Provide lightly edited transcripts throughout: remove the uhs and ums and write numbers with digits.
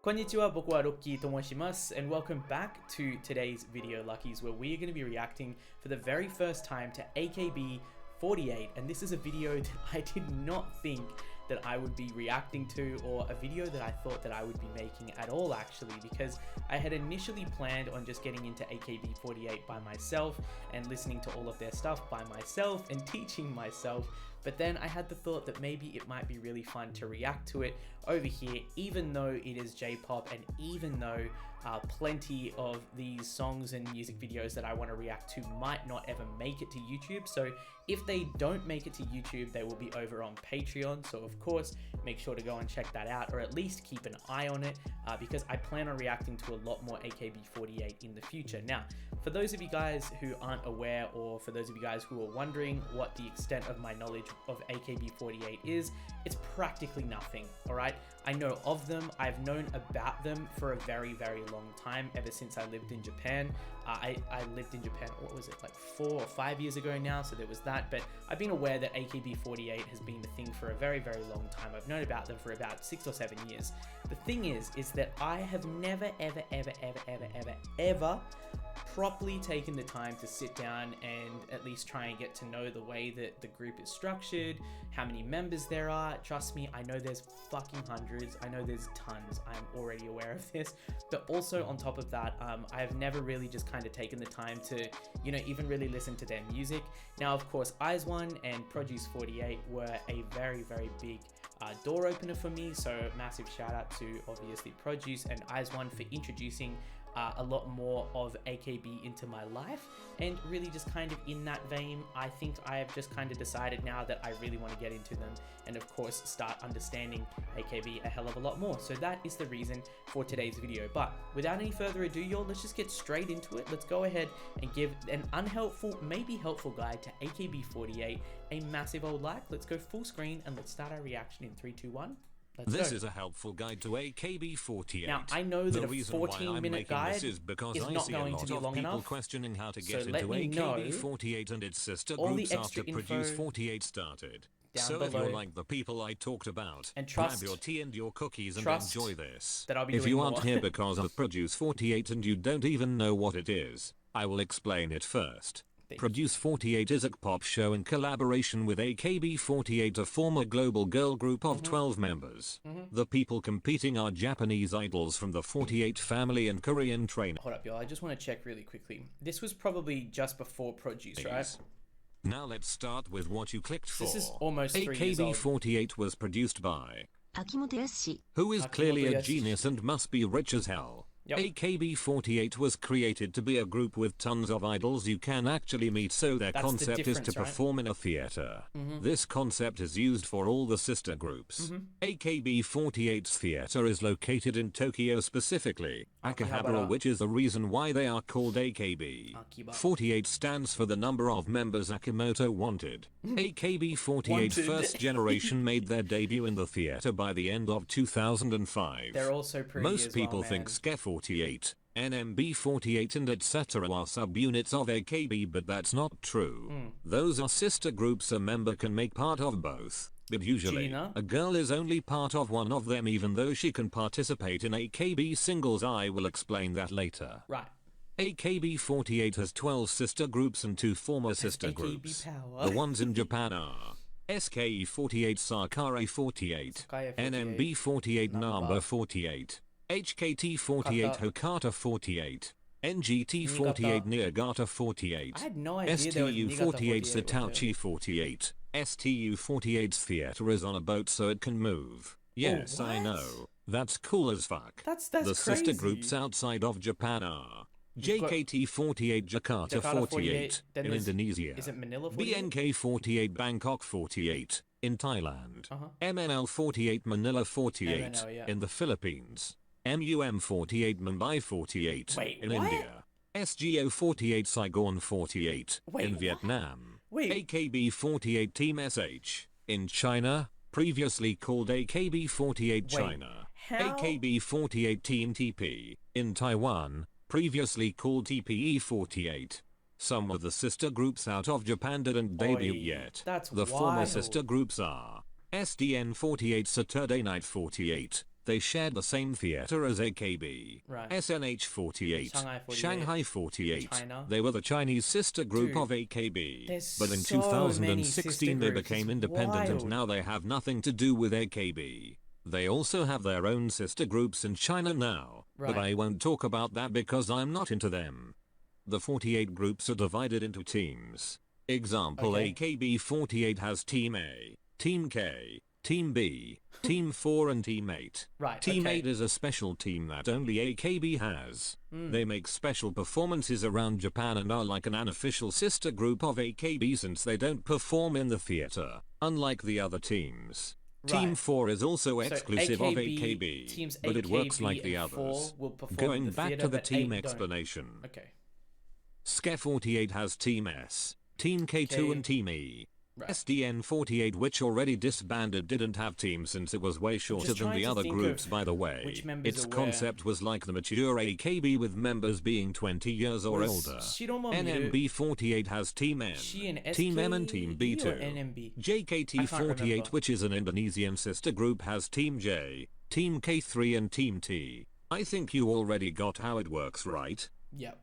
こんにちは、僕はロッキーと申します and welcome back to today's video Luckies, where we are going to be reacting for the very first time to AKB48, and this is a video that I did not think that I would be reacting to, or a video that I thought that I would be making at all actually, because I had initially planned on just getting into AKB48 by myself and listening to all of their stuff by myself and teaching myself. But then I had the thought that maybe it might be really fun to react to it over here, even though it is J-pop, and even though plenty of these songs and music videos that I want to react to might not ever make it to YouTube. So if they don't make it to YouTube, they will be over on Patreon. So of course, make sure to go and check that out, or at least keep an eye on it, because I plan on reacting to a lot more AKB48 in the future. Now, for those of you guys who aren't aware, or for those of you guys who are wondering what the extent of my knowledge of AKB48 is, it's practically nothing, all right? I know of them, I've known about them for a very, very long time, ever since I lived in Japan. I lived in Japan, what was it, like 4 or 5 years ago now, so there was that, but I've been aware that AKB48 has been the thing for a very, very long time. I've known about them for about 6 or 7 years. The thing is that I have never, ever properly taken the time to sit down and at least try and get to know the way that the group is structured, how many members there are. Trust me, I know there's fucking hundreds, I know there's tons, I'm already aware of this, but also on top of that, I've never really just kind of taken the time to, you know, even really listen to their music. Now, of course, IZ*ONE and Produce 48 were a very, very big door opener for me, so massive shout out to obviously Produce and IZ*ONE for introducing a lot more of AKB into my life. And really just kind of in that vein, I think I have just kind of decided now that I really want to get into them and of course start understanding AKB a hell of a lot more. So that is the reason for today's video. But without any further ado, y'all, let's just get straight into it. Let's go ahead and give an unhelpful, maybe helpful guide to AKB48 a massive old like. Let's go full screen and let's start our reaction in 3, 2, 1. This is a helpful guide to AKB48. Now, I know that a 14-minute guide is not going to be long enough, people questioning how to get so into let me know AKB48 and its sister all the groups extra after info Produce 48 started. So below. if you're like the people I talked about, and grab trust, your tea and your cookies and enjoy this. That I'll be if doing you aren't more. here because of Produce 48 and you don't even know what it is, I will explain it first. Produce 48 is a kpop show in collaboration with AKB48, a former global girl group of 12 members. The people competing are Japanese idols from the 48 family and Korean trainer. Hold up, y'all, I just want to check really quickly. This was probably just before Produce, right? Now let's start with what you clicked for. This is almost 3 years old. AKB48 was produced by Akimoto, who is clearly a genius and must be rich as hell. Yep. AKB48 was created to be a group with tons of idols you can actually meet, so their concept is to perform in a theater. This concept is used for all the sister groups. AKB48's theater is located in Tokyo, specifically Akihabara, which is the reason why they are called AKB. 48 stands for the number of members Akimoto wanted. AKB48's first generation made their debut in the theater by the end of 2005. They're also pretty Most as people well, think man. SK48, NMB48 and etc. are subunits of AKB, but that's not true. Those are sister groups. A member can make part of both, but usually Gina? a girl is only part of one of them, even though she can participate in AKB singles. I will explain that later. Right. AKB48 has 12 sister groups and 2 former sister AKB groups. power. The ones in Japan are SKE48, Sakura 48, NMB48, Number 48, HKT48, Hokata 48, NGT48, Niigata 48, I had no idea there was Niigata STU48, 48 Satachi 48. STU48's theater is on a boat so it can move. Yes, I what? know. That's cool as fuck. That's the crazy. sister groups outside of Japan are JKT48, Jakarta 48 then in Indonesia, is it Manila 48? BNK48, Bangkok 48 in Thailand, MNL48, Manila 48 MNL, yeah. in the Philippines, MUM48, Mumbai 48 Wait, in what? India, SGO48, Saigon 48 Wait, in what? Vietnam, Wait. AKB48 Team SH in China, previously called AKB48 China, how? AKB48 Team TP in Taiwan, previously called TPE48. Some of the sister groups out of Japan didn't debut yet. That's the former wild. sister groups are SDN48, Saturday Night 48, They shared the same theater as AKB, Right. SNH48, Shanghai 48, 48. China. They were the Chinese sister group Dude, of AKB. there's But in so many 2016 they sister groups, became it's independent and wild. now they have nothing to do with AKB. They also have their own sister groups in China now, but Right. I won't talk about that because I'm not into them. The 48 groups are divided into teams. Example, Okay. AKB48 has Team A, Team K, Team B, Team 4 and Team 8. Right, Team okay. 8 is a special team that only AKB has. They make special performances around Japan and are like an unofficial sister group of AKB since they don't perform in the theater, unlike the other teams. Team Right. 4 is also So exclusive of AKB, teams but it works AKB like the and 4 others. will perform in Going the back theater, to the but team 8 don't. explanation. Okay. SKE48 has Team S, Team K2 Okay. and Team E. Right. SDN48, which already disbanded, didn't have teams since it was way shorter than trying the to other think groups, of by the way. which members Its are where. concept was like the mature AKB with members being 20 years or Was older. Shiroma Miru NMB48 has Team N, she an Team M and Team B SKE or too. NMB? I JKT48, can't remember. which is an Indonesian sister group, has Team J, Team K3 and Team T. I think you already got how it works, right? Yep.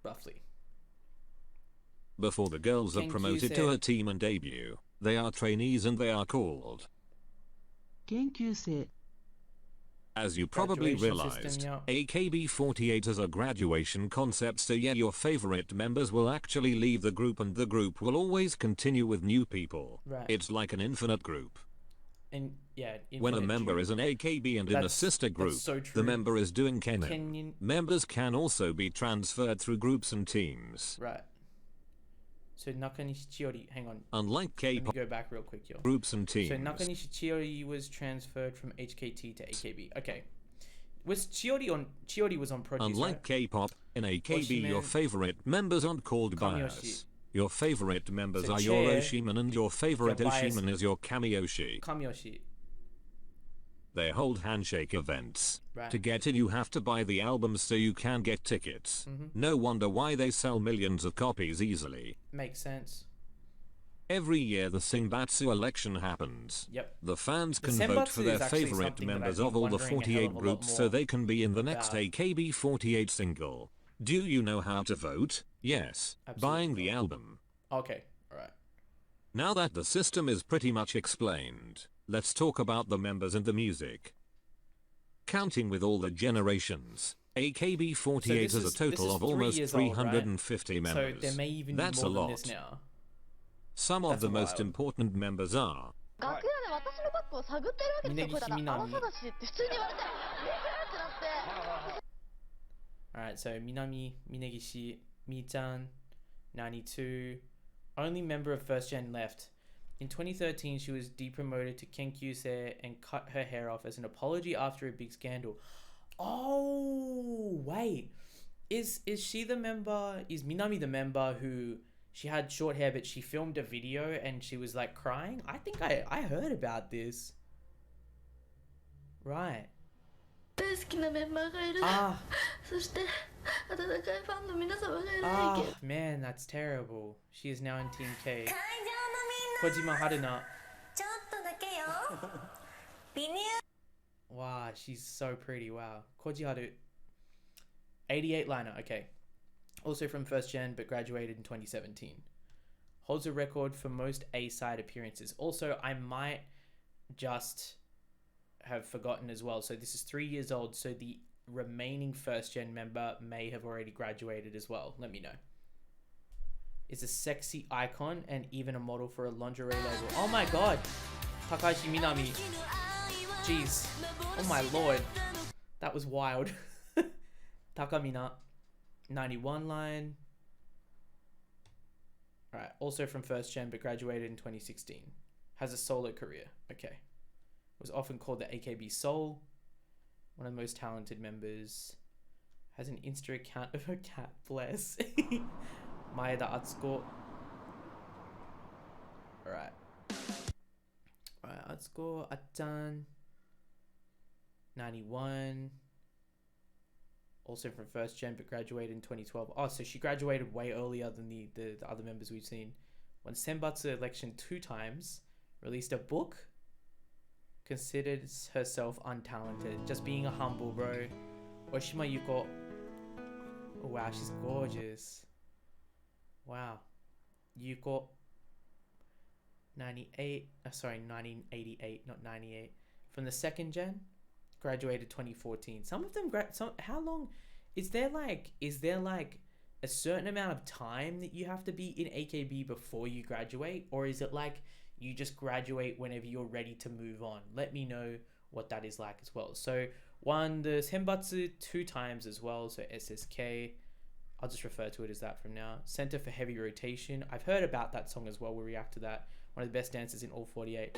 Roughly. Before the girls are promoted to a team and debut, they are trainees and they are called. 研究生 As you probably Graduation realized, system, AKB48 is a graduation concept, so yeah, your favorite members will actually leave the group and the group will always continue with new people. Right. It's like an infinite group. And yeah, When a infinite member tube. is an AKB and in a That's- sister group, that's so the true. member is doing kenin. Kenyan. Members can also be transferred through groups and teams. Right. So Nakanishi Chiori, hang on. Unlike Let me K-pop go back real quick, yo. groups and teams, So Nakanishi Chiori was transferred from HKT to AKB. Okay. Was Chiori was on Produce, unlike right? K-pop, in AKB your Oshimen. favorite members aren't called Kamiyoshi. bias. Your favorite members So are your Chair, Oshiman and your favorite your bias. Oshiman is your Kamiyoshi. Kamiyoshi. They hold handshake events. Right. To get in you have to buy the albums so you can get tickets. Mhm. No wonder why they sell millions of copies easily. Makes sense. Every year the Singbatsu election happens. Yep. The fans The can vote Senbatsu for is their actually favorite something that I've members been of all the wondering a hell 48 of a lot groups so more they can be in the next about. AKB48 single. Do you know how to vote? Yes. Absolutely Buying the not. album. Okay. Alright. Now that the system is pretty much explained, let's talk about the members and the music. Counting with all the generations, AKB48 So has a total of 3 almost years old, right? 350 members. So there may even That's be a more lot. than this now. Some of That's the most wild. important members are 楽屋で私のバッグを探ってるわけですよ。これだから荒探しって普通に言われて、ってなって。 Alright, so Minami, Minegishi, Mi-chan, 92. Only member of first gen left. In 2013, she was depromoted to Kenkyusei and cut her hair off as an apology after a big scandal. Oh, wait. Is she the member? Is Minami the member who she had short hair but she filmed a video and she was like crying? I think I heard about this. Right. 大好きなメンバーがいる。 Ah. そして温かいファンの皆様がいるわけ。 Ah, man, that's terrible. She is now in Team K. Kojima Haruna. ちょっとだけよ。微乳 Wow, she's so pretty. Wow. Koji Haru. 88 liner. Okay. Also from first gen, but graduated in 2017. Holds a record for most A-side appearances. Also, I might just have forgotten as well. So this is 3 years old. So the remaining first gen member may have already graduated as well. Let me know. Is a sexy icon and even a model for a lingerie label. Oh my god. Takashi Minami. Jeez. Oh my lord. That was wild. Takamina. 91 line. Alright. Also from first gen but graduated in 2016. Has a solo career. Okay. Was often called the AKB Soul. One of the most talented members. Has an Insta account of a cat. Bless. Maeda Atsuko. Alright. Alright, Atsuko, Atchan. 91. Also from first gen, but graduated in 2012. Oh, so she graduated way earlier than the other members we've seen. Won Senbatsu election 2 times. Released a book. considers herself untalented, just being a humble bro. Oshima Yuko. Oh, wow, she's gorgeous. Wow. Yuko. 1988, not 98. From the second gen, graduated 2014. Some of them, how long? Is there like a certain amount of time that you have to be in AKB before you graduate? Or is it like you just graduate whenever you're ready to move on? Let me know what that is like as well. So won the Senbatsu 2 times as well. So SSK, I'll just refer to it as that from now. Center for Heavy Rotation. I've heard about that song as well. We'll react to that. One of the best dancers in all 48.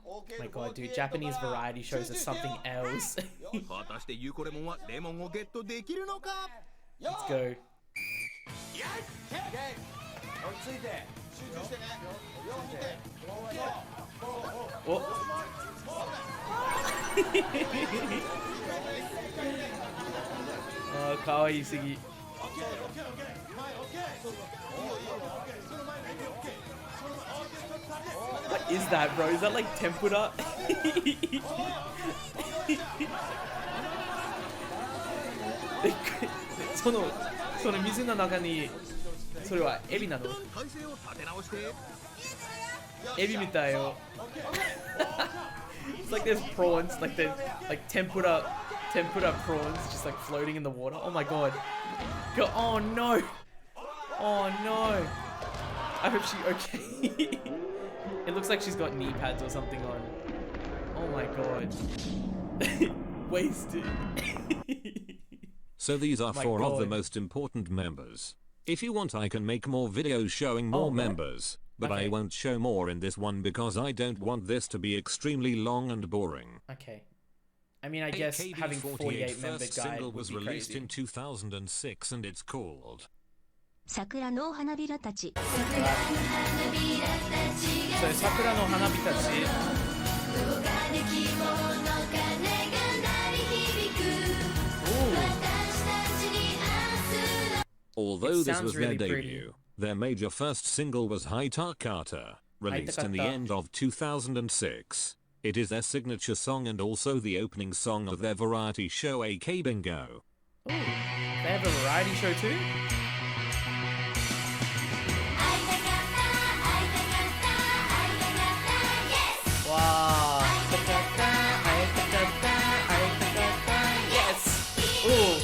Oh my god, dude, Japanese variety shows are something else. Let's go. Oh. Oh, kawaii sugi. What is that, bro? Is that like tempura? その水の中にそれはエビなの？エビみたいよ。It's like there's prawns, like tempura prawns just like floating in the water. Oh my god. Oh no. Oh no. I hope she's okay. It looks like she's got knee pads or something on. Oh my god. Wasted. So these are 4 of the most important members. If you want, I can make more videos showing more members, but I won't show more in this one because I don't want this to be extremely long and boring. Okay. I mean, I guess having 48 member first guide single would was be released crazy. in 2006 and it's called Sakura no Hanabira Tachi. So Sakura no Hanabi Tachi. Although this was their debut, their major first single was Haitakata, released in the end of 2006. It is their signature song and also the opening song of their variety show AK Bingo. Ooh, they have a variety show too? Wow. Yes. Ooh.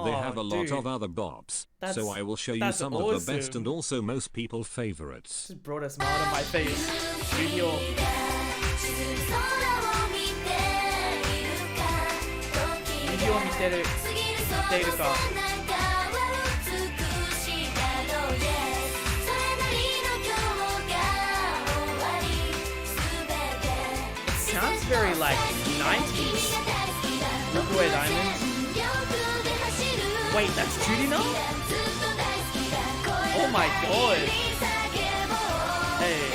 They have a lot of other bops, so I will show you some of the best and also most people favorites. Just brought a smile to my face. Video. Video 見てるか。It sounds very like 90s. Look Diamonds. Wait, that's Judy now? Oh my god. Hey.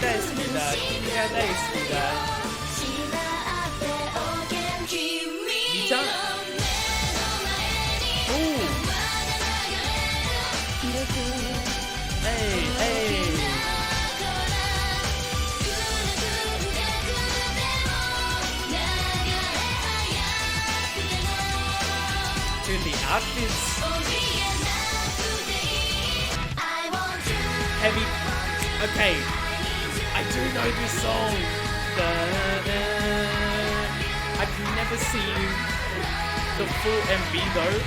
大好きだ。君が大好きだ。みちゃん。Ooh. Hey, hey. Dude, the outfits. Heavy. Okay. I do know this song. I've never seen the full MV though,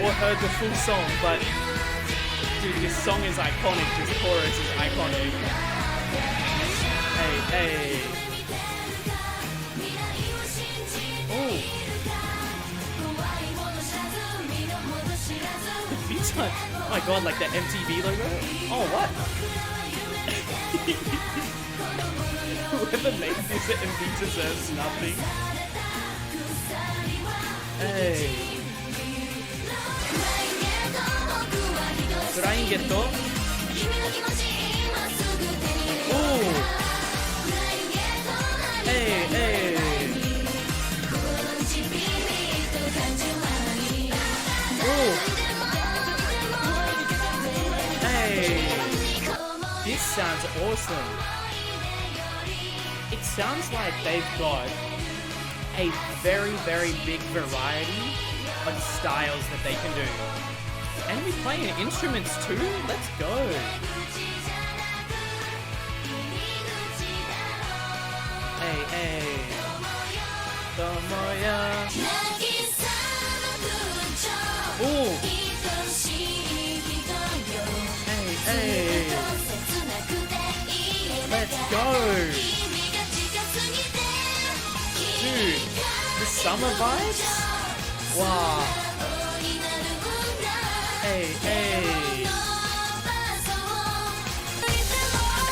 or heard the full song, but dude, this song is iconic. This chorus is iconic. Hey, hey. Oh. Oh my god, like the MTV logo? Oh, what? Whoever made this MV deserves nothing. Hey. Flying Ghetto? Oh. Hey, hey. Oh. sounds awesome. It sounds like they've got a very, very big variety of styles that they can do. And we're playing instruments too? Let's go. Hey, hey. Tomoya. Ooh. Hey, hey. Let's go. Dude, the summer vibes? Wow. Hey, hey.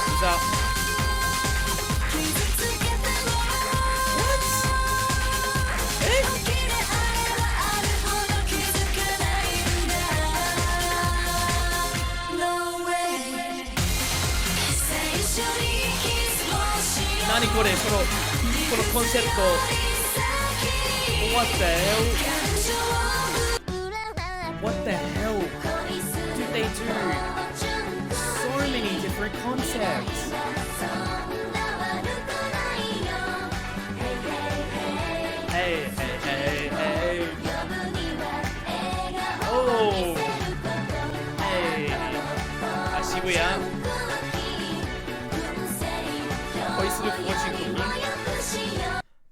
What's up? What? Eh? Nani kore? このコンセプト What the hell? What the hell? Dude, they do so many different concepts. Hey, hey, hey, hey. Oh. Hey. Shibuya.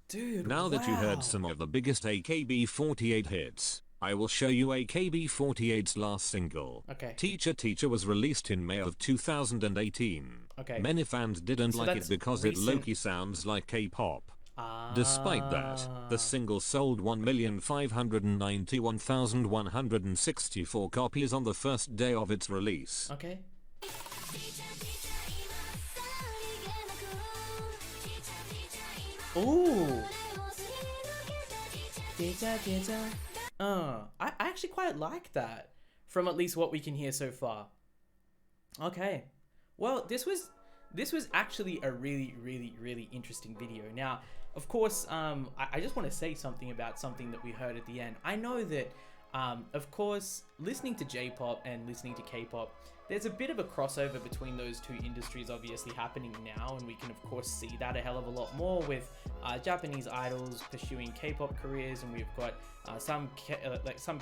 Dude, now that you heard some of the biggest AKB48 hits, I will show you AKB48's last single. Okay. Teacher Teacher was released in May of 2018. Okay. Many fans didn't like it because recent. it low-key sounds like K-pop. Despite that, the single sold 1,591,164 copies on the first day of its release. Okay. Ooh. I actually quite like that, from at least what we can hear so far. Okay. Well, this was actually a really interesting video. Now, of course, I just want to say something about something that we heard at the end. I know that, of course, listening to J-pop and listening to K-pop, there's a bit of a crossover between those two industries obviously happening now, and we can of course see that a hell of a lot more with Japanese idols pursuing K-pop careers, and we've got some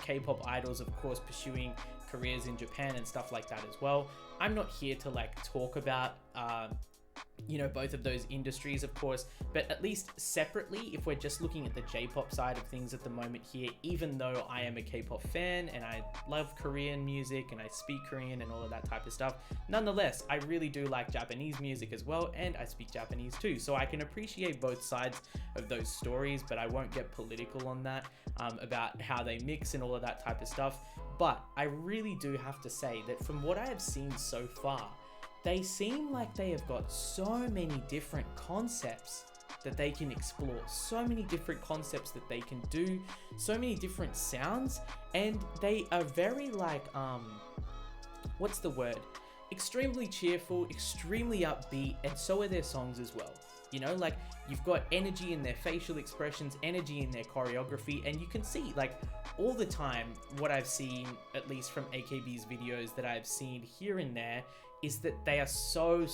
K-pop idols of course pursuing careers in Japan and stuff like that as well. I'm not here to like talk about you know, both of those industries of course, but at least separately, if we're just looking at the J-pop side of things at the moment here, even though I am a K-pop fan and I love Korean music and I speak Korean and all of that type of stuff, nonetheless, I really do like Japanese music as well, and I speak Japanese too, so I can appreciate both sides of those stories, but I won't get political on that, about how they mix and all of that type of stuff. But I really do have to say that from what I have seen so far, they seem like they have got so many different concepts that they can explore, so many different concepts that they can do, so many different sounds, and they are very like, what's the word? Extremely cheerful, extremely upbeat, and so are their songs as well. You know, like you've got energy in their facial expressions, energy in their choreography, and you can see like all the time what I've seen, at least from AKB's videos that I've seen here and there, is that they are so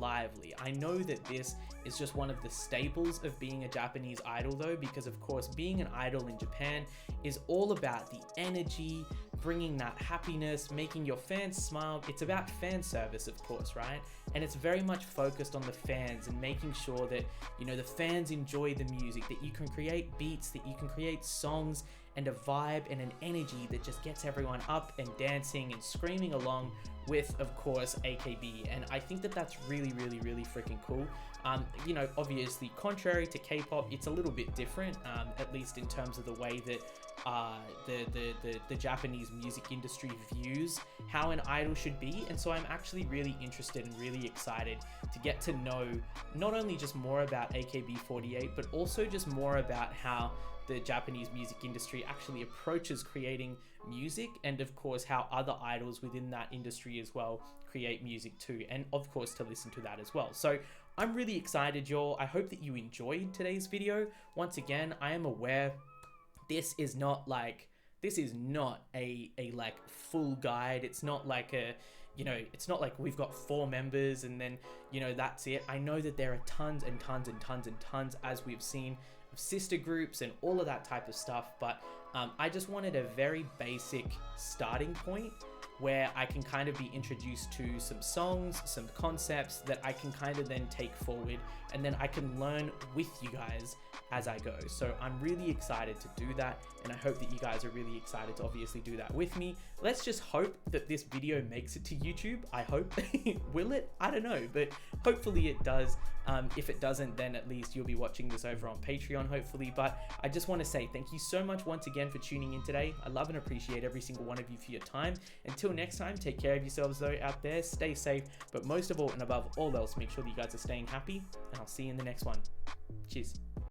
lively. I know that this is just one of the staples of being a Japanese idol though, because of course being an idol in Japan is all about the energy, bringing that happiness, making your fans smile. It's about fan service of course, right? And it's very much focused on the fans and making sure that, you know, the fans enjoy the music, that you can create beats, that you can create songs and a vibe and an energy that just gets everyone up and dancing and screaming along with, of course, AKB. And I think that that's really freaking cool. You know, obviously contrary to K-pop, it's a little bit different, at least in terms of the way that the Japanese music industry views how an idol should be. And so I'm actually really interested and really excited to get to know not only just more about AKB48, but also just more about how the Japanese music industry actually approaches creating music, and of course how other idols within that industry as well create music too, and of course to listen to that as well. So I'm really excited, y'all. I hope that you enjoyed today's video. Once again, I am aware this is not a like full guide. It's not like a, you know, it's not like we've got 4 members and then, you know, that's it. I know that there are tons and tons and tons and tons, as we've seen, of sister groups and all of that type of stuff, but I just wanted a very basic starting point where I can kind of be introduced to some songs, some concepts that I can kind of then take forward, and then I can learn with you guys as I go. So I'm really excited to do that, and I hope that you guys are really excited to obviously do that with me. Let's just hope that this video makes it to YouTube. I hope. Will it? I don't know, but hopefully it does. If it doesn't, then at least you'll be watching this over on Patreon, hopefully. But I just want to say thank you so much once again for tuning in today. I love and appreciate every single one of you for your time. Until next time, take care of yourselves though out there, stay safe, but most of all and above all else, make sure that you guys are staying happy, and I'll see you in the next one. Cheers.